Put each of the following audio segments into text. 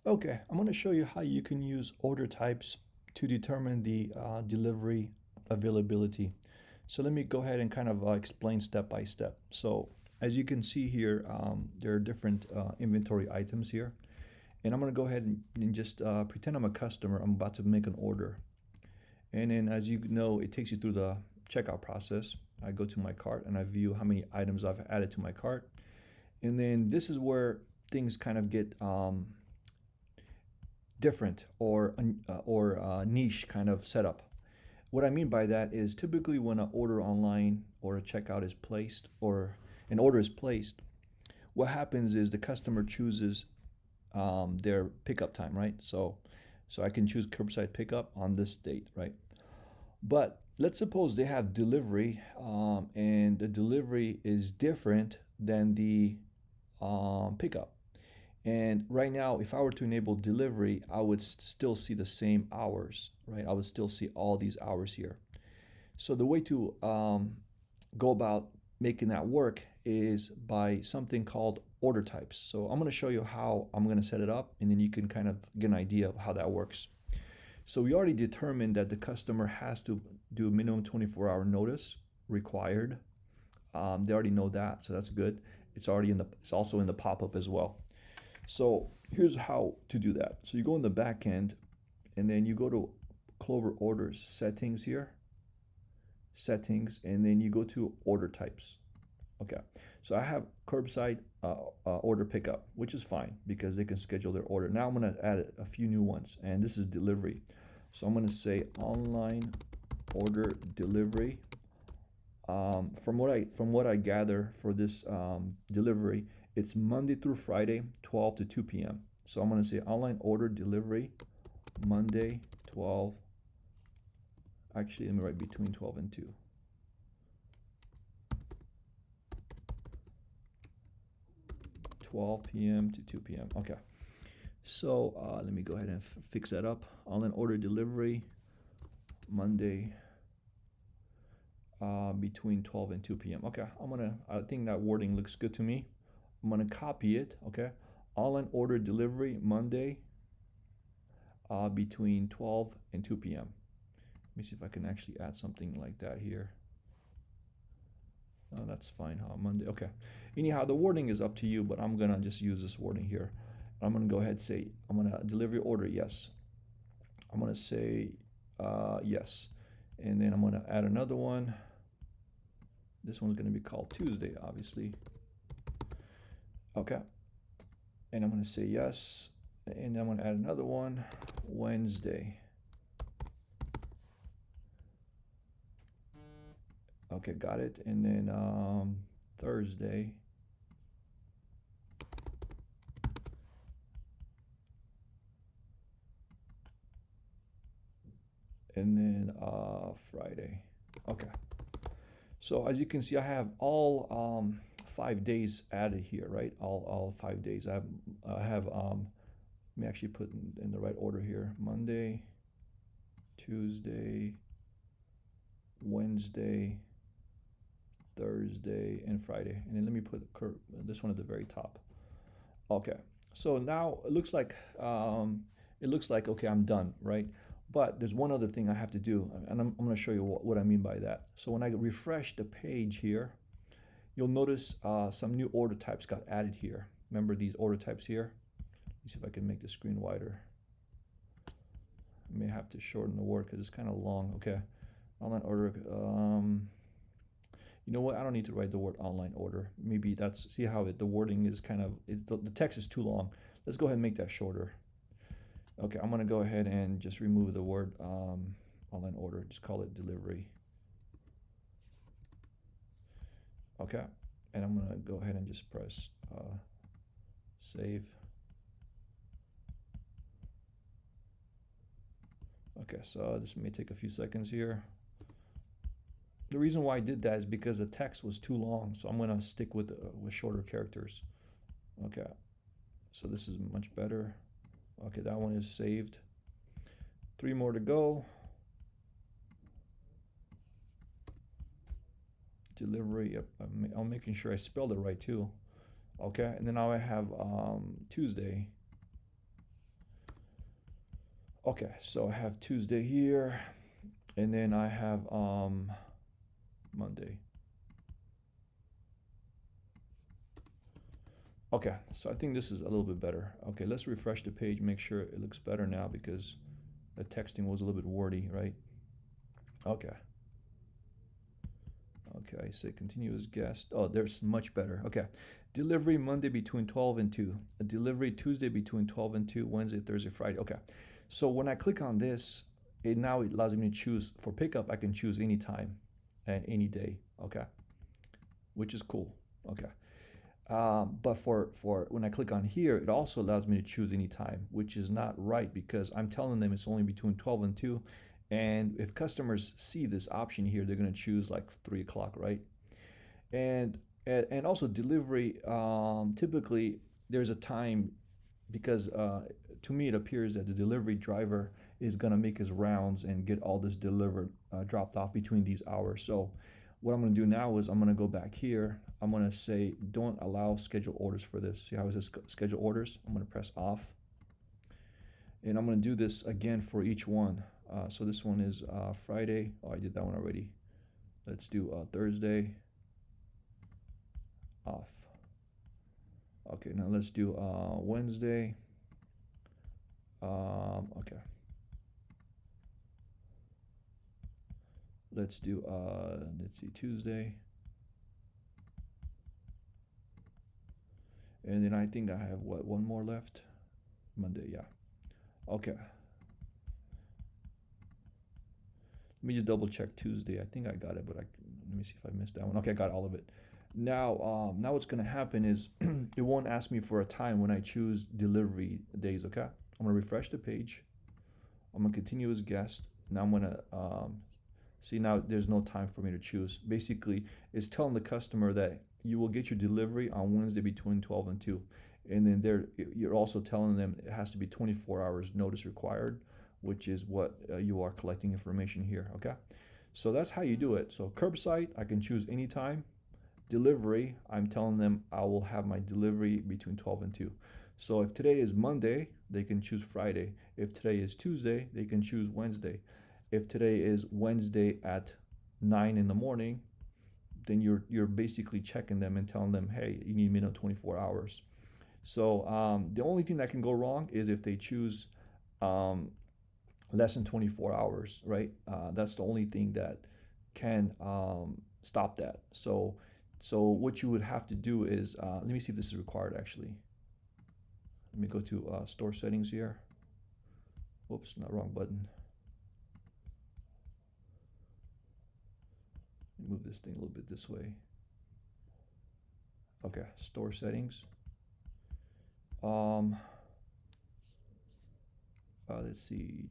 Okay, I'm going to show you how you can use order types to determine the delivery availability. So let me go ahead and kind of explain step by step. So as you can see here, there are different inventory items here. And I'm going to go ahead and just pretend I'm a customer. I'm about to make an order. And then as you know, it takes you through the checkout process. I go to my cart and I view how many items I've added to my cart. And then this is where things kind of get different or niche kind of setup. What I mean by that is typically when an order online or a checkout is placed or an order is placed, what happens is the customer chooses their pickup time, right? So I can choose curbside pickup on this date, right? But let's suppose they have delivery, and the delivery is different than the pickup. And right now, if I were to enable delivery, I would still see the same hours, right? I would still see all these hours here. So the way to go about making that work is by something called order types. So I'm going to show you how I'm going to set it up, and then you can kind of get an idea of how that works. So we already determined that the customer has to do a minimum 24-hour notice required. They already know that, so that's good. It's also in the pop-up as well. So here's how to do that. So you go in the back end and then you go to Clover Orders settings here, settings, and then you go to order types. Okay, so I have curbside order pickup, which is fine because they can schedule their order. Now I'm gonna add a few new ones, and this is delivery. So I'm gonna say online order delivery. From what I gather for this delivery, it's Monday through Friday, 12 to 2 p.m. So I'm gonna say online order delivery, Monday, 12. Actually, let me write between 12 and 2. 12 p.m. to 2 p.m. Okay. So let me go ahead and fix that up. Online order delivery, Monday, between 12 and 2 p.m. Okay, I think that wording looks good to me. I'm gonna copy it, okay? Online order delivery, Monday, between 12 and 2 p.m. Let me see if I can actually add something like that here. Oh, that's fine, huh? Monday, okay. Anyhow, the wording is up to you, but I'm gonna just use this wording here. I'm gonna go ahead and say, I'm gonna delivery order, yes. I'm gonna say yes. And then I'm gonna add another one. This one's gonna be called Tuesday, obviously. Okay. And I'm gonna say yes. And then I'm gonna add another one, Wednesday. Okay, got it. And then Thursday. And then Friday. Okay. So as you can see, I have all 5 days added here, right? All 5 days. I have let me actually put in the right order here. Monday, Tuesday, Wednesday, Thursday, and Friday. And then let me put this one at the very top. Okay. So now it looks like okay, I'm done, right? But there's one other thing I have to do, and I'm going to show you what I mean by that. So when I refresh the page here, you'll notice some new order types got added here. Remember these order types here? Let me see if I can make the screen wider. I may have to shorten the word because it's kind of long. Okay, online order. You know what? I don't need to write the word online order. Maybe that's, see how the wording is kind of, the text is too long. Let's go ahead and make that shorter. Okay, I'm gonna go ahead and just remove the word online order. Just call it delivery. Okay, and I'm gonna go ahead and just press save. Okay, so this may take a few seconds here. The reason why I did that is because the text was too long, so I'm gonna stick with shorter characters. Okay, so this is much better. Okay, that one is saved. 3 more to go. Delivery, yep, I'm making sure I spelled it right too. Okay, and then now I have Tuesday. Okay, so I have Tuesday here, and then I have Monday. Okay, so I think this is a little bit better. Okay, let's refresh the page, make sure it looks better now because the texting was a little bit wordy, right? Okay. Okay, I say continuous guest. Oh, there's much better. Okay. Delivery Monday between 12 and 2. A delivery Tuesday between 12 and 2. Wednesday, Thursday, Friday. Okay. So when I click on this, it now it allows me to choose for pickup. I can choose any time and any day. Okay. Which is cool. Okay. But for when I click on here, it also allows me to choose any time, which is not right because I'm telling them it's only between 12 and 2. And if customers see this option here, they're going to choose like 3 o'clock, right? And and also delivery, typically there's a time because to me it appears that the delivery driver is going to make his rounds and get all this delivered, dropped off between these hours. So what I'm going to do now is I'm going to go back here. I'm going to say don't allow schedule orders for this. See how it says schedule orders? I'm going to press off, and I'm going to do this again for each one. So this one is Friday. Oh, I did that one already. Let's do Thursday, off. Okay, now let's do Wednesday. Okay. Let's do let's see, Tuesday. And then I think I have what, one more left? Monday, yeah. Okay. Let me just double check Tuesday. I think I got it, but let me see if I missed that one. Okay, I got all of it. Now what's gonna happen is it won't ask me for a time when I choose delivery days. Okay, I'm gonna refresh the page. I'm gonna continue as guest. Now I'm gonna see, now there's no time for me to choose. Basically, it's telling the customer that you will get your delivery on Wednesday between 12 and 2. And then you're also telling them it has to be 24 hours notice required, which is what you are collecting information here. Okay, so that's how you do it. So curbside, I can choose anytime. Delivery, I'm telling them I will have my delivery between 12 and 2. So if today is Monday, they can choose Friday. If today is Tuesday, they can choose Wednesday. If today is Wednesday at 9 in the morning, then you're basically checking them and telling them, hey, you need minimum 24 hours. So the only thing that can go wrong is if they choose um, less than 24 hours, right? That's the only thing that can stop that. So what you would have to do is, let me see if this is required actually. Let me go to store settings here. Oops, not wrong button. Move this thing a little bit this way. Okay, store settings. Let's see.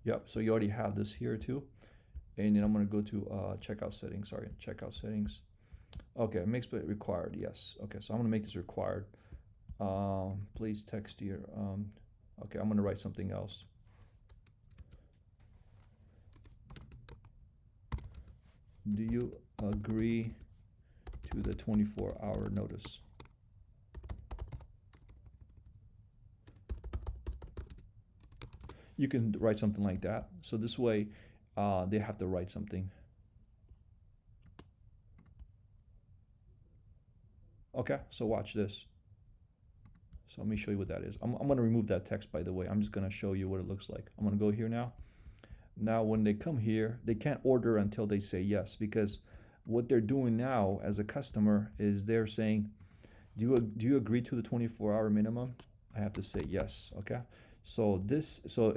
Yep, so you already have this here too. And then I'm gonna go to checkout settings, sorry, checkout settings. Okay, makes it required, yes. Okay, so I'm gonna make this required. Please text here. Okay, I'm gonna write something else. Do you agree to the 24-hour notice? You can write something like that. So this way, they have to write something. Okay, so watch this. So let me show you what that is. I'm going to remove that text, by the way. I'm just going to show you what it looks like. I'm going to go here now. Now, when they come here, they can't order until they say yes, because what they're doing now as a customer is they're saying, do you agree to the 24-hour minimum? I have to say yes. Okay. So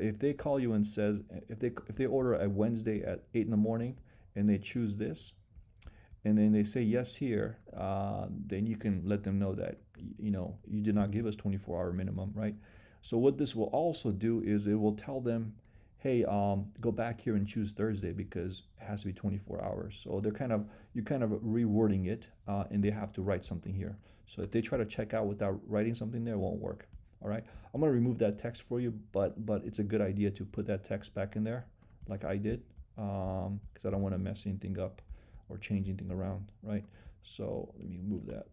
if they call you and says, if they order a Wednesday at 8 in the morning and they choose this, and then they say yes here, then you can let them know that you did not give us 24-hour minimum, right? So what this will also do is it will tell them, hey, go back here and choose Thursday because it has to be 24 hours. So you're kind of rewording it, and they have to write something here. So if they try to check out without writing something there, it won't work. All right, I'm gonna remove that text for you, but it's a good idea to put that text back in there, like I did, because I don't want to mess anything up or change anything around, right? So let me move that.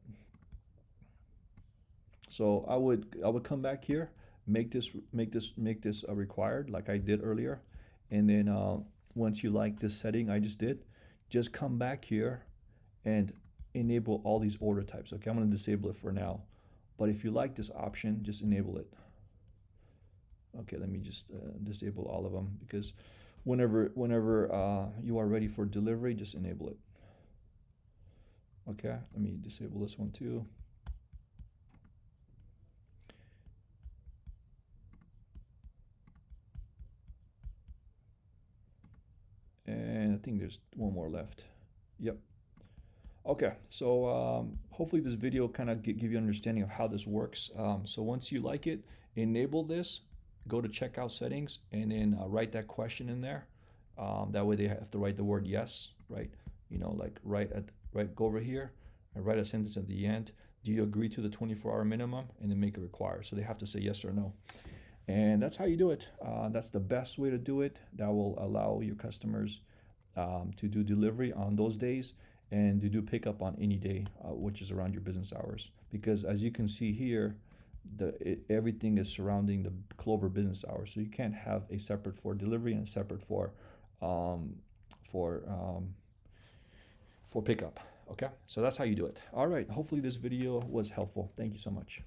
So I would come back here, make this required like I did earlier, and then once you like this setting I just did, just come back here and enable all these order types. Okay, I'm going to disable it for now, but if you like this option, just enable it. Okay, let me just disable all of them, because whenever you are ready for delivery, just enable it. Okay, let me disable this one too. And I think there's one more left. Yep. Okay, so hopefully this video kind of give you an understanding of how this works. So once you like it, enable this, go to checkout settings, and then write that question in there. That way they have to write the word yes, right? You know, like go over here and write a sentence at the end. Do you agree to the 24-hour minimum? And then make it required. So they have to say yes or no. And that's how you do it. That's the best way to do it. That will allow your customers to do delivery on those days and to do pickup on any day, which is around your business hours. Because as you can see here, everything is surrounding the Clover business hours. So you can't have a separate for delivery and a separate um, for for pickup. Okay, so that's how you do it. All right. Hopefully this video was helpful. Thank you so much.